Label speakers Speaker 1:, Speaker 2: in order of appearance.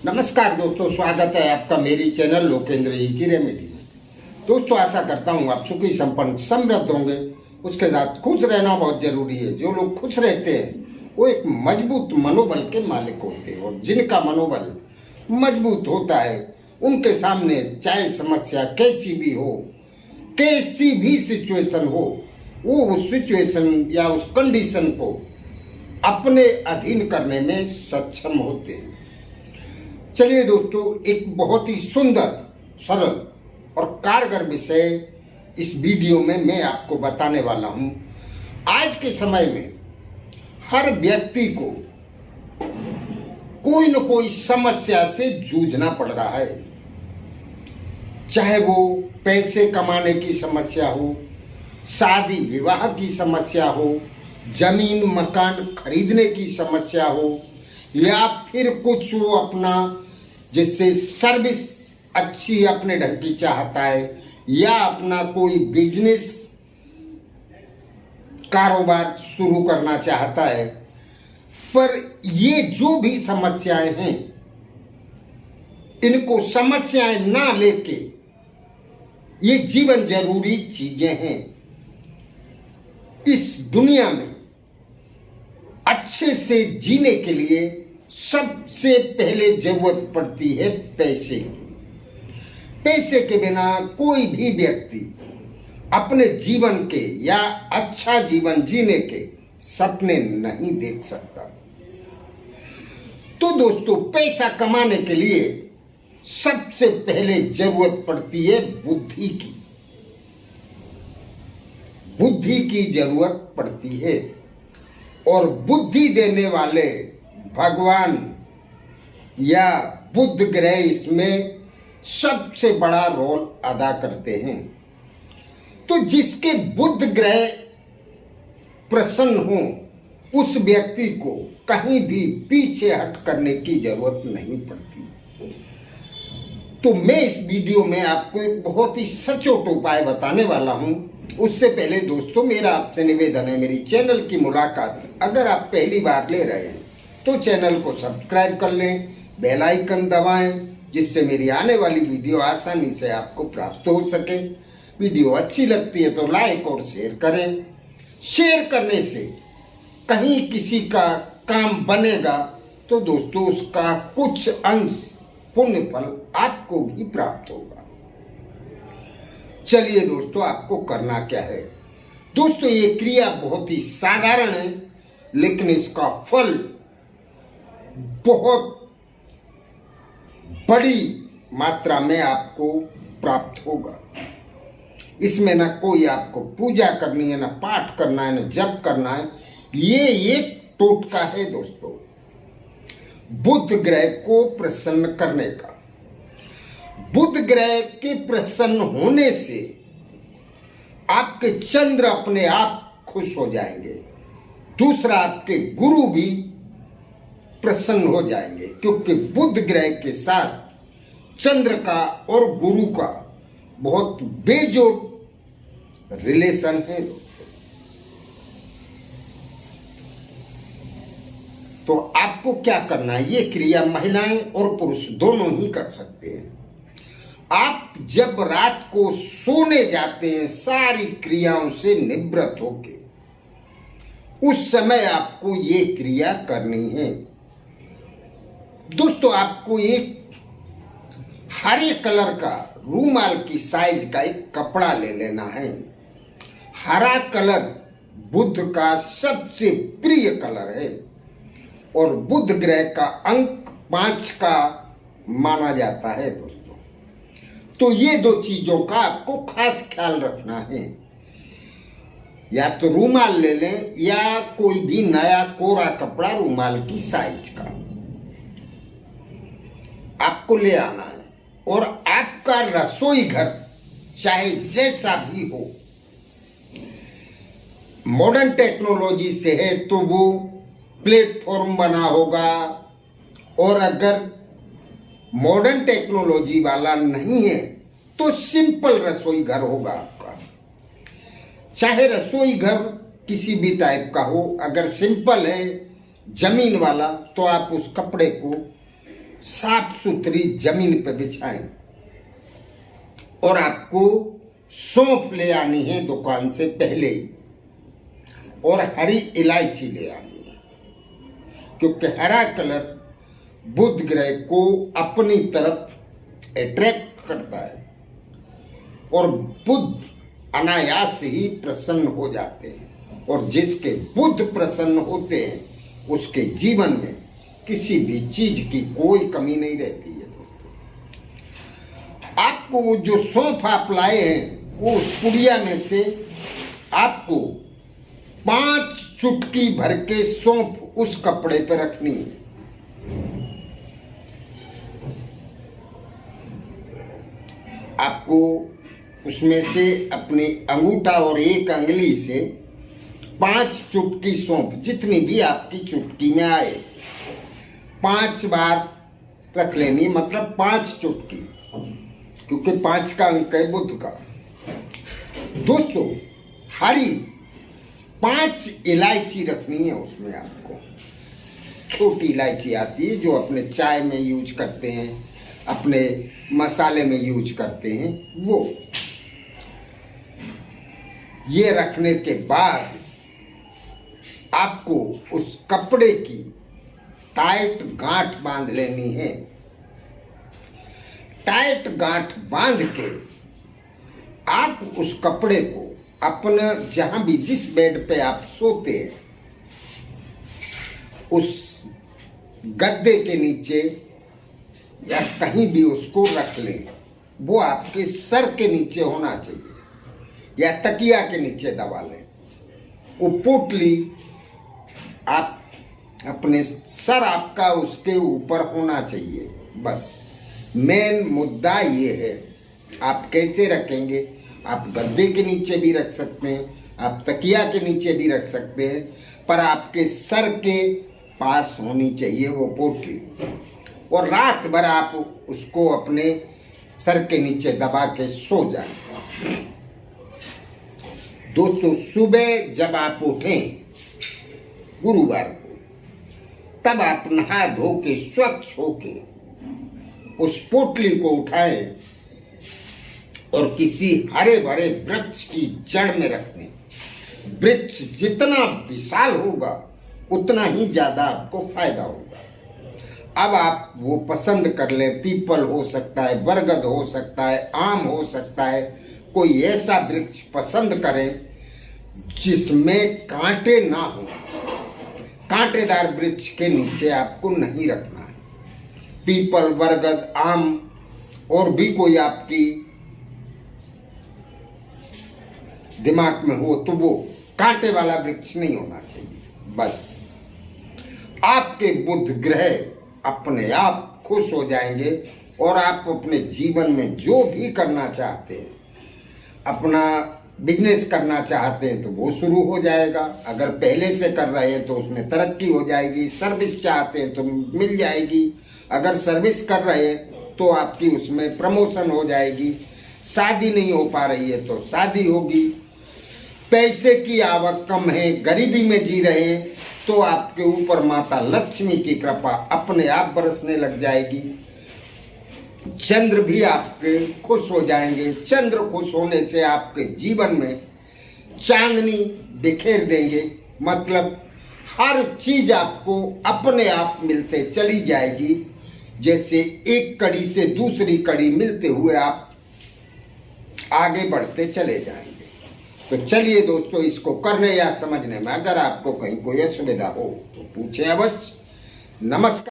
Speaker 1: नमस्कार दोस्तों, स्वागत है आपका मेरी चैनल लोकेंद्र जी की रेमेडी में। दोस्तों, आशा करता हूँ आप सुखी संपन्न समृद्ध होंगे। उसके साथ खुश रहना बहुत जरूरी है। जो लोग खुश रहते हैं वो एक मजबूत मनोबल के मालिक होते हैं, और जिनका मनोबल मजबूत होता है उनके सामने चाहे समस्या कैसी भी हो, कैसी भी सिचुएशन हो, वो उस सिचुएशन या उस कंडीशन को अपने अधीन करने में सक्षम होते हैं। चलिए दोस्तों, एक बहुत ही सुंदर, सरल और कारगर विषय इस वीडियो में मैं आपको बताने वाला हूं। आज के समय में हर व्यक्ति को कोई न कोई समस्या से जूझना पड़ रहा है, चाहे वो पैसे कमाने की समस्या हो, शादी विवाह की समस्या हो, जमीन मकान खरीदने की समस्या हो, या फिर कुछ वो अपना जिससे सर्विस अच्छी अपने ढंग की चाहता है, या अपना कोई बिजनेस कारोबार शुरू करना चाहता है। पर ये जो भी समस्याएं हैं, इनको समस्याएं ना लेके ये जीवन जरूरी चीजें हैं। इस दुनिया में अच्छे से जीने के लिए सबसे पहले जरूरत पड़ती है पैसे की। पैसे के बिना कोई भी व्यक्ति अपने जीवन के या अच्छा जीवन जीने के सपने नहीं देख सकता। तो दोस्तों, पैसा कमाने के लिए सबसे पहले जरूरत पड़ती है बुद्धि की। बुद्धि की जरूरत पड़ती है, और बुद्धि देने वाले भगवान या बुध ग्रह इसमें सबसे बड़ा रोल अदा करते हैं। तो जिसके बुध ग्रह प्रसन्न हो, उस व्यक्ति को कहीं भी पीछे हट करने की जरूरत नहीं पड़ती। तो मैं इस वीडियो में आपको एक बहुत ही सचोट उपाय बताने वाला हूं। उससे पहले दोस्तों, मेरा आपसे निवेदन है, मेरी चैनल की मुलाकात अगर आप पहली बार ले रहे हैं तो चैनल को सब्सक्राइब कर लें, बेल आइकन दबाएं, जिससे मेरी आने वाली वीडियो आसानी से आपको प्राप्त हो सके। वीडियो अच्छी लगती है तो लाइक और शेयर करें। शेयर करने से कहीं किसी का काम बनेगा तो दोस्तों उसका कुछ अंश पुण्य फल आपको भी प्राप्त होगा। चलिए दोस्तों, आपको करना क्या है। दोस्तों, ये क्रिया बहुत ही साधारण है, लेकिन इसका फल बहुत बड़ी मात्रा में आपको प्राप्त होगा। इसमें ना कोई आपको पूजा करनी है, ना पाठ करना है, ना जप करना है। ये एक टोटका है दोस्तों, बुध ग्रह को प्रसन्न करने का। बुध ग्रह के प्रसन्न होने से आपके चंद्र अपने आप खुश हो जाएंगे। दूसरा, आपके गुरु भी प्रसन्न हो जाएंगे, क्योंकि बुध ग्रह के साथ चंद्र का और गुरु का बहुत बेजोड़ रिलेशन है दोस्तों। तो आपको क्या करना है, ये क्रिया महिलाएं और पुरुष दोनों ही कर सकते हैं। आप जब रात को सोने जाते हैं सारी क्रियाओं से निवृत्त होके, उस समय आपको ये क्रिया करनी है। दोस्तों, आपको एक हरे कलर का रूमाल की साइज का एक कपड़ा ले लेना है। हरा कलर बुध का सबसे प्रिय कलर है, और बुध ग्रह का अंक 5 का माना जाता है दोस्तों। तो ये दो चीजों का आपको खास ख्याल रखना है। या तो रूमाल ले लें, या कोई भी नया कोरा कपड़ा रूमाल की साइज का आपको ले आना है। और आपका रसोई घर चाहे जैसा भी हो, मॉडर्न टेक्नोलॉजी से है तो वो प्लेटफॉर्म बना होगा, और अगर मॉडर्न टेक्नोलॉजी वाला नहीं है तो सिंपल रसोई घर होगा आपका। चाहे रसोई घर किसी भी टाइप का हो, अगर सिंपल है जमीन वाला तो आप उस कपड़े को साफ सुथरी जमीन पर बिछाएं और आपको सौंफ ले आनी है दुकान से पहले ही, और हरी इलायची ले आनी है, क्योंकि हरा कलर बुध ग्रह को अपनी तरफ अट्रैक्ट करता है और बुध अनायास ही प्रसन्न हो जाते हैं, और जिसके बुध प्रसन्न होते हैं उसके जीवन में किसी भी चीज की कोई कमी नहीं रहती है। दोस्तों, आपको वो जो सौंफ आप लाए हैं वो उस पुड़िया में से आपको 5 चुटकी भर के सौंफ उस कपड़े पर रखनी है। आपको उसमें से अपनी अंगूठा और एक अंगली से 5 चुटकी सौंफ, जितनी भी आपकी चुटकी में आए, 5 बार रख लेनी, मतलब 5 चुटकी, क्योंकि 5 का अंक है बुध का। दोस्तों, हरी 5 इलायची रखनी है उसमें। आपको छोटी इलायची आती है जो अपने चाय में यूज करते हैं, अपने मसाले में यूज करते हैं, वो ये रखने के बाद आपको उस कपड़े की टाइट गांठ बांध लेनी है। टाइट गांठ बांध के आप उस कपड़े को अपना जहां भी जिस बेड पे आप सोते हैं उस गद्दे के नीचे या कहीं भी उसको रख लें। वो आपके सर के नीचे होना चाहिए या तकिया के नीचे दबा लें। वो पोटली आप अपने सर आपका उसके ऊपर होना चाहिए। बस मेन मुद्दा ये है। आप कैसे रखेंगे? आप गद्दे के नीचे भी रख सकते हैं, आप तकिया के नीचे भी रख सकते हैं, पर आपके सर के पास होनी चाहिए वो पोटली। और रात भर आप उसको अपने सर के नीचे दबा के सो जाएं। दोस्तों, सुबह जब आप उठें गुरुवार को, तब आप नहा धो के स्वच्छ होके उस पोटली को उठाएं और किसी हरे भरे वृक्ष की जड़ में रख दें। वृक्ष जितना विशाल होगा उतना ही ज्यादा आपको फायदा होगा। अब आप वो पसंद कर लें, पीपल हो सकता है, बरगद हो सकता है, आम हो सकता है, कोई ऐसा वृक्ष पसंद करें जिसमें कांटे ना हो। कांटेदार वृक्ष के नीचे आपको नहीं रखना है। पीपल, बरगद, आम और भी कोई आपकी दिमाग में हो तो वो कांटे वाला वृक्ष नहीं होना चाहिए। बस आपके बुध ग्रह अपने आप खुश हो जाएंगे और आप अपने जीवन में जो भी करना चाहते हैं, अपना बिजनेस करना चाहते हैं तो वो शुरू हो जाएगा। अगर पहले से कर रहे हैं तो उसमें तरक्की हो जाएगी। सर्विस चाहते हैं तो मिल जाएगी। अगर सर्विस कर रहे हैं तो आपकी उसमें प्रमोशन हो जाएगी। शादी नहीं हो पा रही है तो शादी होगी। पैसे की आवक कम है, गरीबी में जी रहे हैं तो आपके ऊपर माता लक्ष्मी की कृपा अपने आप बरसने लग जाएगी। चंद्र भी आपके खुश हो जाएंगे। चंद्र खुश होने से आपके जीवन में चांदनी बिखेर देंगे। मतलब हर चीज आपको अपने आप मिलते चली जाएगी। जैसे एक कड़ी से दूसरी कड़ी मिलते हुए आप आगे बढ़ते चले जाएंगे। तो चलिए दोस्तों, इसको करने या समझने में अगर आपको कहीं कोई असुविधा हो तो पूछें अवश्य। नमस्कार।